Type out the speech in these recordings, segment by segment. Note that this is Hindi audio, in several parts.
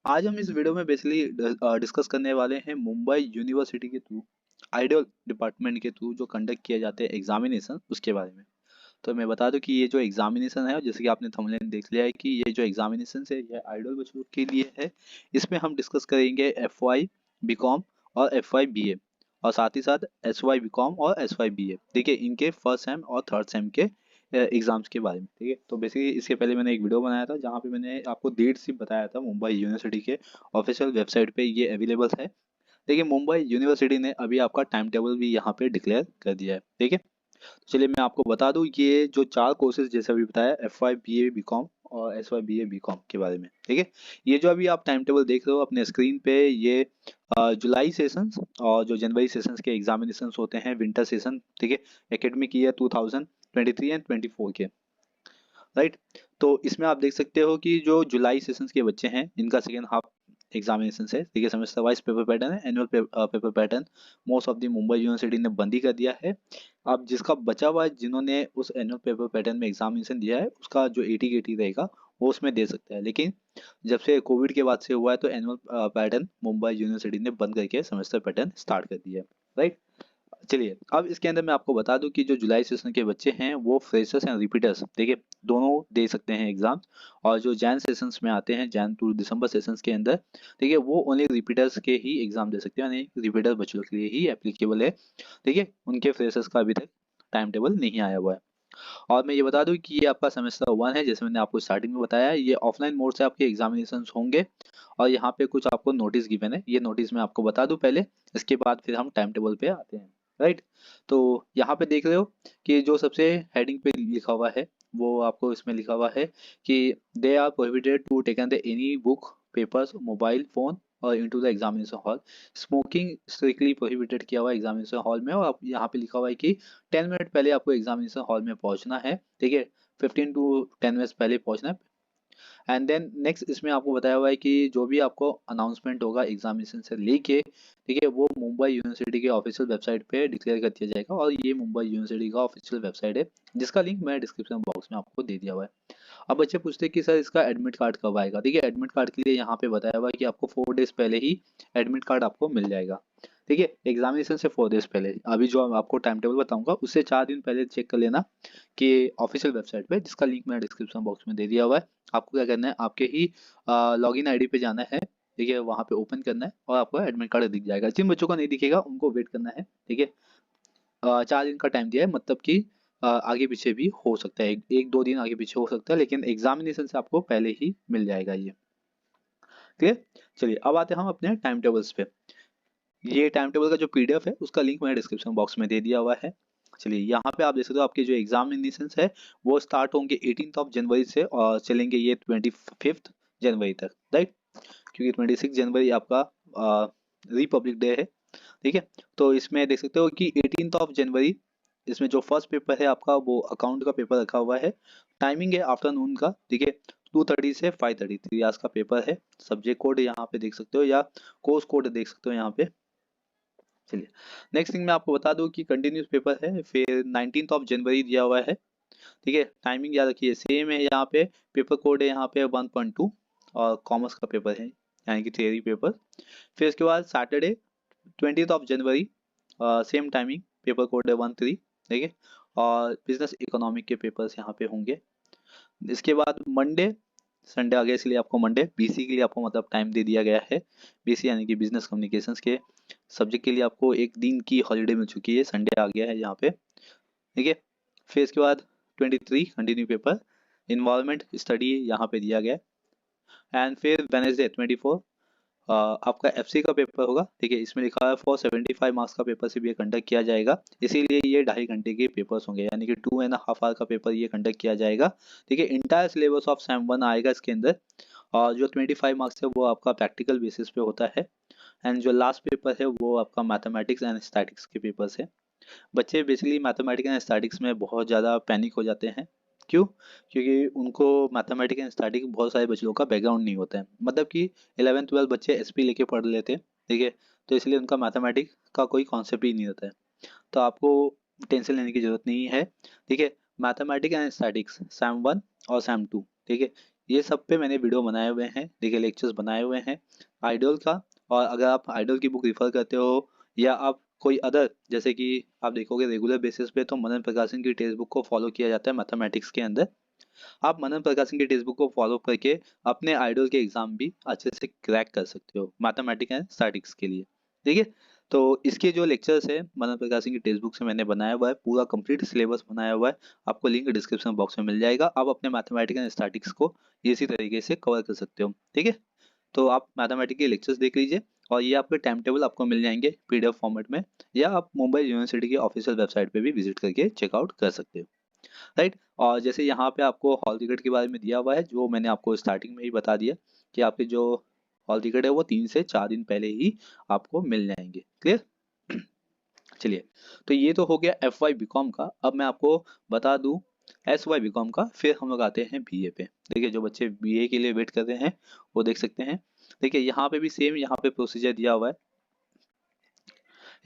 आज हम इस वीडियो में बेसिकली डिस्कस करने वाले हैं मुंबई यूनिवर्सिटी के थ्रू आइडियल डिपार्टमेंट के थ्रू जो कंडक्ट किए जाते हैं एग्जामिनेशन उसके बारे में। तो मैं बता दूं कि ये जो एग्जामिनेशन है, जैसे कि आपने थंबनेल देख लिया है कि ये जो एग्जामिनेशन है ये आइडियल बच्चों के लिए है। इसमें हम डिस्कस करेंगे एफ वाई बी कॉम और एफ वाई बी ए, और साथ ही साथ एस वाई बी कॉम और एस वाई बी ए, ठीक है, इनके फर्स्ट सेम और थर्ड सेम के एग्जाम्स के बारे में। ठीक है, तो बेसिकली इसके पहले मैंने एक वीडियो बनाया था जहाँ पे मैंने आपको डेट से बताया था मुंबई यूनिवर्सिटी के ऑफिशियल वेबसाइट पे ये अवेलेबल है। देखिए, मुंबई यूनिवर्सिटी ने अभी आपका टाइम टेबल भी यहाँ पे डिक्लेयर कर दिया है। ठीक है, चलिए मैं आपको बता दूं ये जो चार कोर्सेज जैसे अभी बताया, F Y B A B com और S Y B A B com के बारे में। ठीक है, ये जो अभी आप टाइम टेबल देख रहे हो अपने स्क्रीन पे, ये जुलाई सेशंस और जो जनवरी सेशंस के एग्जामिनेशंस होते हैं, विंटर सेशन, ठीक है, एकेडमिक ईयर 2023 एंड 24 के, राइट। तो इसमें आप देख सकते हो कि जो जुलाई सेशंस के बच्चे हैं इनका सेकेंड हाफ एग्जामिनेशन है। ठीक है, सेमेस्टर वाइज पेपर पैटर्न है, annual paper pattern most of the Mumbai university ने बंद ही कर दिया है। अब जिसका बचा हुआ है, जिन्होंने उस एनुअल पेपर पैटर्न में एग्जामिनेशन दिया है, उसका जो एटी केटी रहेगा वो उसमें दे सकता है। लेकिन जब से कोविड के बाद से हुआ है तो एनुअल पैटर्न मुंबई यूनिवर्सिटी ने बंद करके सेमेस्टर पैटर्न स्टार्ट कर दिया है, राइट। चलिए, अब इसके अंदर मैं आपको बता दूं कि जो जुलाई सेशन के बच्चे हैं वो फ्रेशर्स एंड रिपीटर्स, देखिए, दोनों दे सकते हैं एग्जाम। और जो जैन सेशंस में आते हैं, जैन टू दिसंबर सेशंस के अंदर, ठीक है, वो ओनली रिपीटर्स के ही एग्जाम दे सकते हैं, यानी रिपीटर बच्चों के लिए ही एप्लीकेबल है। ठीक है, उनके फ्रेशर्स का अभी तक टाइम टेबल नहीं आया हुआ है। और मैं ये बता दूं कि ये आपका सेमेस्टर वन है, जैसे मैंने आपको स्टार्टिंग में बताया, ये ऑफलाइन मोड से आपके एग्जामिनेशन होंगे। और यहाँ पे कुछ आपको नोटिस गिवन है, ये नोटिस मैं आपको बता दूं पहले, इसके बाद फिर हम टाइम टेबल पे आते हैं, राइट। तो यहाँ पे देख रहे हो कि जो सबसे हेडिंग पे लिखा हुआ है, वो आपको इसमें लिखा हुआ है कि they are prohibited to taken the any book, papers, mobile phone और into the examination hall. Smoking strictly prohibited किया हुआ है एग्जामिनेशन हॉल में। और आप यहाँ पे लिखा हुआ है कि 10 मिनट पहले आपको एग्जामिनेशन हॉल में पहुंचना है। ठीक है, 15 to 10 मिनट्स पहले पहुंचना है। एंड देन नेक्स्ट इसमें आपको बताया हुआ है कि जो भी आपको अनाउंसमेंट होगा एग्जामिनेशन से लेके, ठीक है, वो मुंबई यूनिवर्सिटी के ऑफिशियल वेबसाइट पे डिक्लेयर कर दिया जाएगा। और ये मुंबई यूनिवर्सिटी का ऑफिशियल वेबसाइट है, जिसका लिंक मैं डिस्क्रिप्शन बॉक्स में आपको दे दिया हुआ है। अब बच्चे पूछते हैं कि सर इसका एडमिट कार्ड कब आएगा। ठीक है, एडमिट कार्ड के लिए यहाँ पे बताया हुआ है कि आपको 4 डेज पहले ही एडमिट कार्ड आपको मिल जाएगा। ठीक है, एग्जामिनेशन से 4 डेज पहले, अभी जो आपको टाइम टेबल बताऊंगा उससे 4 दिन पहले चेक कर लेना कि ऑफिशियल वेबसाइट पे, जिसका लिंक मैंने डिस्क्रिप्शन बॉक्स में दे दिया हुआ है। आपको क्या करना है, आपके ही लॉगिन आईडी पे जाना है। ठीक है, वहाँ पे ओपन करना है और आपको एडमिट कार्ड दिख जाएगा। जिन बच्चों को नहीं दिखेगा उनको वेट करना है। ठीक है, 4 दिन का टाइम दिया है, मतलब कि आगे पीछे भी हो सकता है, एक दो दिन आगे पीछे हो सकता है, लेकिन एग्जामिनेशन से आपको पहले ही मिल जाएगा ये। क्लियर। चलिए, अब आते हैं हम अपने टाइम टेबल्स पे। ये टाइम टेबल का जो पीडीएफ है उसका लिंक मैंने डिस्क्रिप्शन बॉक्स में दे दिया हुआ है। चलिए, यहाँ पे आप देख सकते हो आपके जो एग्जामिनेशन है वो स्टार्ट होंगे 18 जनवरी से और चलेंगे ये 25 जनवरी तक, राइट। क्योंकि 26 जनवरी आपका रिपब्लिक डे है। ठीक है, तो इसमें देख सकते हो कि 18 जनवरी, इसमें जो फर्स्ट पेपर है आपका वो अकाउंट का पेपर रखा हुआ है। टाइमिंग है आफ्टरनून का। ठीक है, 2:30 से 5:30 3 आवर्स का पेपर है। सब्जेक्ट कोड यहाँ पे देख सकते हो या कोर्स कोड देख सकते हो यहाँ पे। चलिए, नेक्स्ट थिंग मैं आपको बता दूं कि कंटिन्यूस पेपर है, फिर 19 जनवरी दिया हुआ है। ठीक है, टाइमिंग याद रखिए सेम है यहाँ पे। पेपर कोड है यहाँ पे 1.2 और कॉमर्स का पेपर है, यानी कि थियरी पेपर। फिर इसके बाद सैटरडे 20 जनवरी, सेम टाइमिंग, पेपर कोड है 13। ठीक है, और बिजनेस इकोनॉमिक के पेपर्स यहाँ पे होंगे। इसके बाद मंडे, संडे आ गया इसलिए आपको मंडे बीसी के लिए आपको मतलब टाइम दे दिया गया है। बीसी यानी कि बिजनेस कम्युनिकेशंस के सब्जेक्ट के लिए आपको एक दिन की हॉलीडे मिल चुकी है, संडे आ गया है यहाँ पे। ठीक है, फिर इसके बाद 23 कंटिन्यू पेपर, इन्वायरमेंट स्टडी यहाँ पे दिया गया है। एंड फिर वेनेसडे 24 आपका एफसी का पेपर होगा। ठीक है, इसमें लिखा है फॉर 75 मार्क्स का पेपर सिर्फ ये कंडक्ट किया जाएगा, इसीलिए ये 2.5 घंटे के पेपर्स होंगे, यानी कि 2.5 आवर का पेपर ये कंडक्ट किया जाएगा। ठीक है, entire syllabus of same one आएगा इसके अंदर। और जो 25 मार्क्स है वो आपका प्रैक्टिकल बेसिस पे होता है। एंड जो लास्ट पेपर है वो आपका मैथमेटिक्स एंड स्टैटिक्स के पेपर्स है। बच्चे बेसिकली मैथमेटिक्स एंड स्टैटिक्स में बहुत ज़्यादा पैनिक हो जाते हैं। क्यों? क्योंकि उनको मैथमेटिक्स एंड स्टैटिक्स बहुत सारे बच्चों का बैकग्राउंड नहीं होता है, मतलब कि 11th 12th बच्चे एसपी लेके पढ़ लेते हैं। ठीक है, तो इसलिए उनका मैथमेटिक्स का कोई कॉन्सेप्ट ही नहीं रहता है। तो आपको टेंशन लेने की ज़रूरत नहीं है। ठीक है, mathematics and statics Sam one और सैम टू, ठीक है, ये सब पे मैंने वीडियो बनाए हुए हैं, देखिए लेक्चर्स बनाए हुए हैं आइडियल का। और अगर आप आइडियल की बुक रिफर करते हो या आप कोई अदर, जैसे कि आप देखोगे रेगुलर बेसिस पे तो मनन प्रकाशन की टेक्स्ट बुक को फॉलो किया जाता है मैथमेटिक्स के अंदर। आप मनन प्रकाशन की टेक्स्ट बुक को फॉलो करके अपने आइडल के एग्जाम भी अच्छे से क्रैक कर सकते हो मैथमेटिक्स एंड स्टैटिक्स के लिए। ठीक है, तो इसके जो लेक्चर्स है मनन प्रकाशन की टेक्स्ट बुक से मैंने बनाया हुआ है, पूरा कंप्लीट सिलेबस बनाया हुआ है। आपको लिंक डिस्क्रिप्शन बॉक्स में मिल जाएगा, आप अपने मैथमेटिक्स एंड स्टैटिक्स को इसी तरीके से कवर कर सकते हो। ठीक है, तो आप मैथमेटिक्स के लेक्चर्स देख लीजिए और ये आपके टाइम टेबल आपको मिल जाएंगे पीडीएफ फॉर्मेट में, या आप मुंबई यूनिवर्सिटी की ऑफिशियल वेबसाइट पे भी विजिट करके चेकआउट कर सकते हो। राइट, और जैसे यहाँ पे आपको हॉल टिकट के बारे में दिया हुआ है, जो मैंने आपको स्टार्टिंग में ही बता दिया कि आपके जो हॉल टिकट है वो 3 से 4 दिन पहले ही आपको मिल जाएंगे। क्लियर? चलिए, तो ये तो हो गया एफ वाई बी कॉम का। अब मैं आपको बता दूं एस वाई बी कॉम का, फिर हम लोग आते हैं बी ए पे। देखिए जो बच्चे बी ए के लिए वेट कर रहे हैं वो देख सकते हैं। देखिए यहाँ पे भी सेम यहाँ पे प्रोसीजर दिया हुआ है।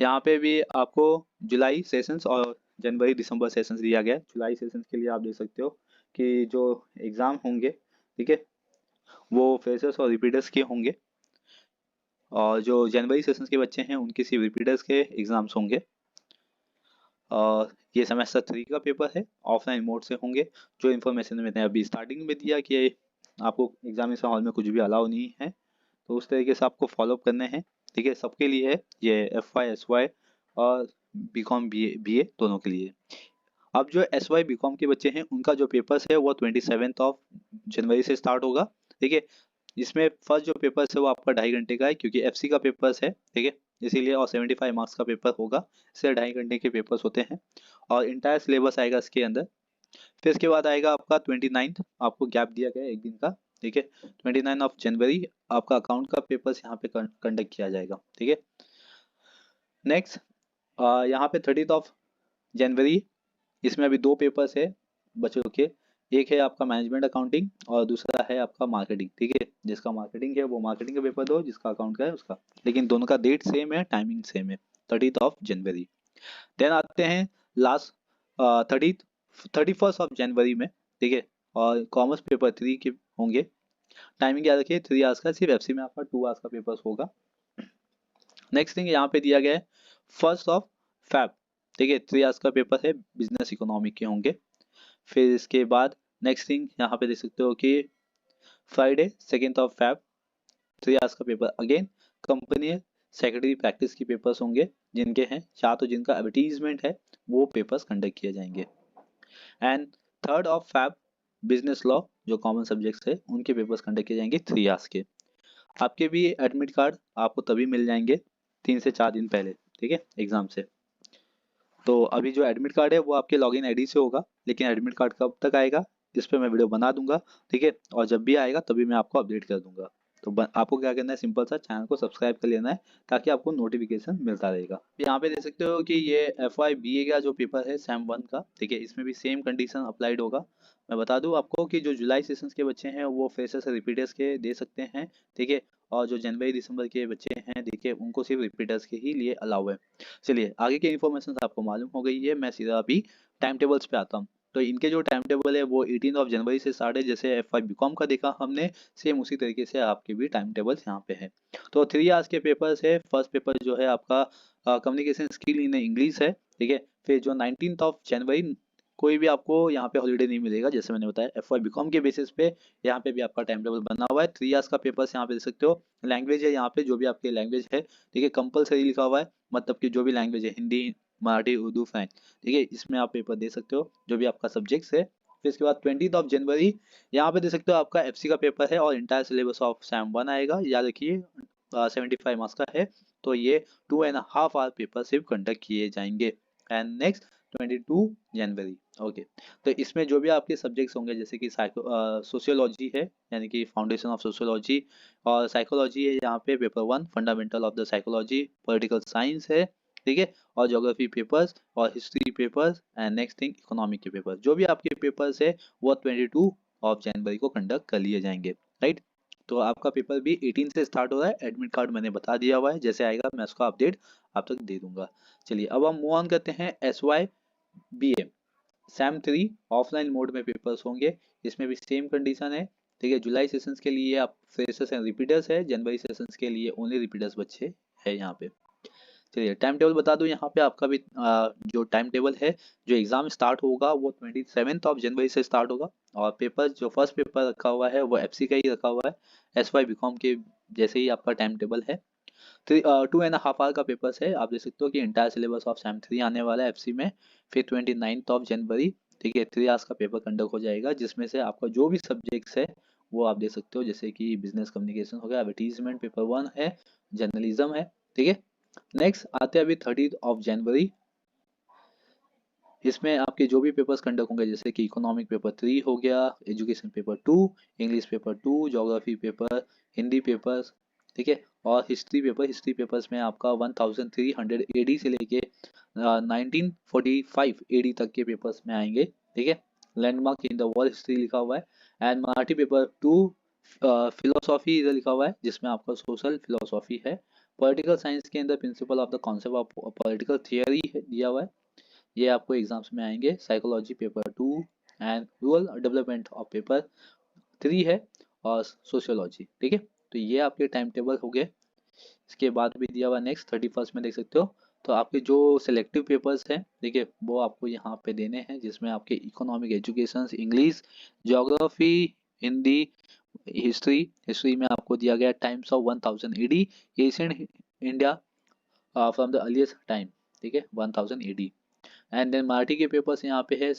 यहाँ पे भी आपको जुलाई सेशंस और जनवरी दिसंबर सेशंस दिया गया है। जुलाई सेशंस के लिए आप देख सकते हो कि जो एग्ज़ाम होंगे, ठीक है, वो फ्रेशर्स और रिपीटर्स के होंगे। और जो जनवरी सेशंस के बच्चे हैं उनके सिर्फ रिपीटर्स के एग्ज़ाम्स होंगे। और ये सेमेस्टर 3 का पेपर है, ऑफलाइन मोड से होंगे। जो इन्फॉर्मेशन मैंने अभी स्टार्टिंग में दिया कि आपको एग्जामिनेशन हॉल में कुछ भी अलाउ नहीं है, तो उस तरीके से आपको फॉलोअप करने हैं। ठीक है, सबके लिए है ये, एफ वाई एस वाई और बी कॉम बी ए दोनों के लिए। अब जो एस वाई बी कॉम के बच्चे हैं उनका जो पेपर्स है वो 27 जनवरी से स्टार्ट होगा। ठीक है, इसमें फर्स्ट जो पेपर्स है वो आपका 2.5 घंटे का है, क्योंकि एफसी का पेपर्स है। ठीक है, इसीलिए, और 75 मार्क्स का पेपर होगा, इससे 2.5 घंटे के पेपर्स होते हैं। और इंटायर सिलेबस आएगा इसके अंदर। फिर इसके बाद आएगा आपका 29th, आपको गैप दिया गया है 1 दिन का। ठीक है, 29 जनवरी आपका अकाउंट का पेपर्स यहाँ पे कंडक्ट किया जाएगा। ठीक है, नेक्स्ट यहाँ पे 30 जनवरी, इसमें अभी 2 पेपर्स है बच्चों के। एक है आपका मैनेजमेंट अकाउंटिंग और दूसरा है आपका मार्केटिंग। ठीक है, जिसका मार्केटिंग है वो मार्केटिंग का पेपर दो, जिसका अकाउंट का है उसका। लेकिन दोनों का डेट सेम है, टाइमिंग सेम है, 30 जनवरी। देन आते हैं लास्ट 31 जनवरी में। ठीक है, और कॉमर्स पेपर 3 के होंगे। टाइमिंग याद रखिए 3 आवर्स का, सिर्फ एफसी में आपका 2 आवर्स का पेपर होगा। नेक्स्ट थिंग यहाँ पे दिया गया है 1 Feb। ठीक है, 3 आवर्स का पेपर है, बिजनेस इकोनॉमिक के होंगे। फिर इसके बाद नेक्स्ट थिंग यहाँ पे देख सकते हो कि फ्राइडे 2 Feb, 3 आवर्स का paper again. Company secretary practice की पेपर्स होंगे, जिनके हैं या तो जिनका एडवर्टीजमेंट है वो पेपर्स कंडक्ट किए जाएंगे। एंड 3 Feb बिजनेस लॉ, जो कॉमन सब्जेक्ट्स है उनके पेपर्स कंडक्ट किए जाएंगे 3 आवर्स के। आपके भी एडमिट कार्ड आपको तभी मिल जाएंगे 3 से 4 दिन पहले, ठीक है, एग्जाम से। तो अभी जो एडमिट कार्ड है वो आपके लॉगिन आईडी से होगा, लेकिन एडमिट कार्ड कब तक आएगा इस पर मैं वीडियो बना दूंगा। ठीक है, और जब भी आएगा तभी मैं आपको अपडेट कर दूंगा। तो आपको क्या करना है, सिंपल सा चैनल को सब्सक्राइब कर लेना है, ताकि आपको नोटिफिकेशन मिलता रहेगा। यहाँ पे देख सकते हो कि ये एफ वाई बी ए का जो पेपर है सैम 1 का। ठीक है, इसमें भी सेम कंडीशन अप्लाइड होगा। मैं बता दूं आपको कि जो जुलाई सेशंस के बच्चे हैं वो फ्रेशर्स रिपीटर्स के दे सकते हैं। ठीक है, और जो जनवरी दिसंबर के बच्चे हैं देखिए उनको सिर्फ रिपीटर्स के ही लिए अलाउ है। चलिए, आगे की इन्फॉर्मेशन आपको मालूम हो गई है, मैं सीधा अभी टाइम टेबल्स पे आता हूँ। तो इनके जो टाइम टेबल है वो 18 जनवरी से स्टार्ट है, जैसे एफ वाई बी कॉम का देखा हमने, सेम उसी तरीके से आपके भी टाइम टेबल्स यहाँ पे है। तो 3 आवर्स के पेपर्स है। फर्स्ट पेपर जो है आपका कम्युनिकेशन स्किल इन इंग्लिश है। ठीक है, फिर जो 19 जनवरी, कोई भी आपको यहाँ पे हॉलीडे नहीं मिलेगा, जैसे मैंने बताया एफ वाई बी कॉम के बेसिस पे यहाँ पे भी आपका टाइम टेबल बना हुआ है। 3 आवर्स का पेपर्स यहाँ पे देख सकते हो। लैंग्वेज है यहाँ पे, जो भी आपकी लैंग्वेज है, ठीक है, कंपलसरी लिखा हुआ है, मतलब कि जो भी लैंग्वेज है, हिंदी, मराठी, उर्दू, फ्रेंच, ठीक है, इसमें आप पेपर दे सकते हो, जो भी आपका सब्जेक्ट्स है। फिर इसके बाद 20 जनवरी, यहाँ पे देख सकते हो आपका एफसी का पेपर है और इंटायर सिलेबस ऑफ सैम 1 आएगा। याद रखिए 75 मार्क्स का है, तो ये 2.5 आवर पेपर सिर्फ कंडक्ट किए जाएंगे। And next 22 January, okay. तो इसमें जो भी आपके सब्जेक्ट्स होंगे, जैसे कि सोशियोलॉजी है, यानी कि फाउंडेशन ऑफ सोशियोलॉजी, और साइकोलॉजी है यहाँ पे paper 1, fundamental of the psychology, political science है, ठीक है, और ज्योग्राफी पेपर्स और history papers, and next thing economic के पेपर्स। जो भी आपके पेपर्स है वो 22 जनवरी को कंडक्ट कर लिए जाएंगे। राइट, तो आपका पेपर भी 18 से स्टार्ट हो रहा है। एडमिट कार्ड मैंने बता दिया हुआ है, जैसे आएगा मैं उसका अपडेट आप तक दे दूंगा। चलिए, अब हम मूव ऑन करते हैं एस वाई बी ए सैम 3 ऑफलाइन मोड में पेपर्स होंगे। इसमें भी सेम कंडीशन है, ठीक है, जुलाई सेशंस के लिए आप फ्रेशर्स एंड रिपीटर्स है, जनवरी सेशंस के लिए ओनली रिपीटर्स बच्चे है यहाँ पे। चलिए टाइम टेबल बता दूं यहाँ पे आपका भी, जो टाइम टेबल है, जो एग्जाम स्टार्ट होगा वो 27 जनवरी से स्टार्ट होगा। और पेपर जो फर्स्ट पेपर रखा हुआ है वो एफसी का ही रखा हुआ है, एस वाई बीकॉम के जैसे ही आपका टाइम टेबल है। 2.5 आवर का पेपर्स है, आप देख सकते हो कि इंटायर सिलेबस ऑफ सेम 3 आने वाला है एफसी में। फिर 29 जनवरी, ठीक है, 3 आवर्स का पेपर कंडक्ट हो जाएगा, जिसमें से आपका जो भी सब्जेक्ट्स है वो आप देख सकते हो, जैसे कि बिजनेस कम्युनिकेशन हो गया, एडवर्टीजमेंट पेपर 1 है, जर्नलिज्म है, ठीक है। नेक्स्ट आते हैं अभी 30 जनवरी, इसमें आपके जो भी पेपर्स कंडक्ट होंगे, जैसे कि इकोनॉमिक पेपर 3 हो गया, education paper 2, English paper 2, geography paper, Hindi papers, ठीक है। और हिस्ट्री पेपर्स में आपका 1300 एडी से लेके 1945 एडी तक के पेपर्स में आएंगे, ठीक है। Landmark in the world history लिखा हुआ है। एंड मराठी पेपर 2, फिलोसॉफी इधर लिखा हुआ है, जिसमें आपका सोशल फिलोसॉफी है। पॉलिटिकल साइंस के अंदर principle of the concept of political theory दिया हुआ है, ये आपको एग्जाम्स में आएंगे। Psychology paper 2 and rural development of paper 3 है, और सोशियोलॉजी, ठीक है। तो ये आपके टाइम टेबल हो गए। इसके बाद भी दिया हुआ नेक्स्ट 31 में देख सकते हो। तो आपके जो सिलेक्टिव पेपर्स हैं, देखिए वो आपको यहाँ पे देने हैं, जिसमें आपके economic, education, English, geography, Hindi, history में आपको दिया गया times of 1000 AD, Asian India from the earliest time, ठीक है, 1000 एडी। एंड देन मराठी के पेपर्स यहाँ पे है,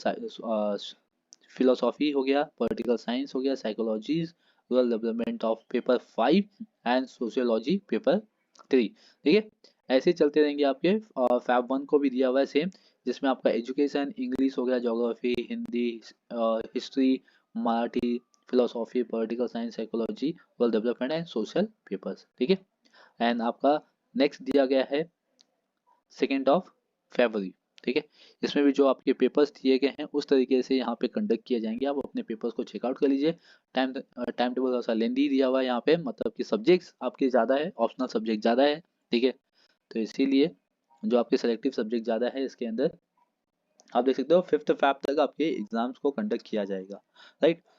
फिलोसॉफी हो गया, पॉलिटिकल साइंस हो गया, psychology, rural development of paper 5 and sociology paper 3, ठीक है। ऐसे चलते रहेंगे आपके। और फैब 1 को भी दिया हुआ है सेम, जिसमें आपका एजुकेशन, इंग्लिश हो गया, geography, Hindi, history, Marathi, philosophy, political science, psychology, rural development and social papers, ठीक है। एंड आपका नेक्स्ट दिया गया है 2 फरवरी, ठीक है। इसमें भी जो आपके पेपर्स दिए गए हैं उस तरीके से यहाँ पे कंडक्ट किए जाएंगे, आप अपने पेपर्स को चेकआउट कर लीजिए। टाइम टेबल थोड़ा सा लेंदी दिया हुआ है यहाँ पे, मतलब कि सब्जेक्ट्स आपके ज़्यादा है, ऑप्शनल सब्जेक्ट ज़्यादा है, ठीक है। तो इसीलिए जो आपके सेलेक्टिव सब्जेक्ट ज़्यादा है इसके अंदर आप देख सकते हो 5 फेब तक आपके एग्जाम्स को कंडक्ट किया जाएगा, राइट।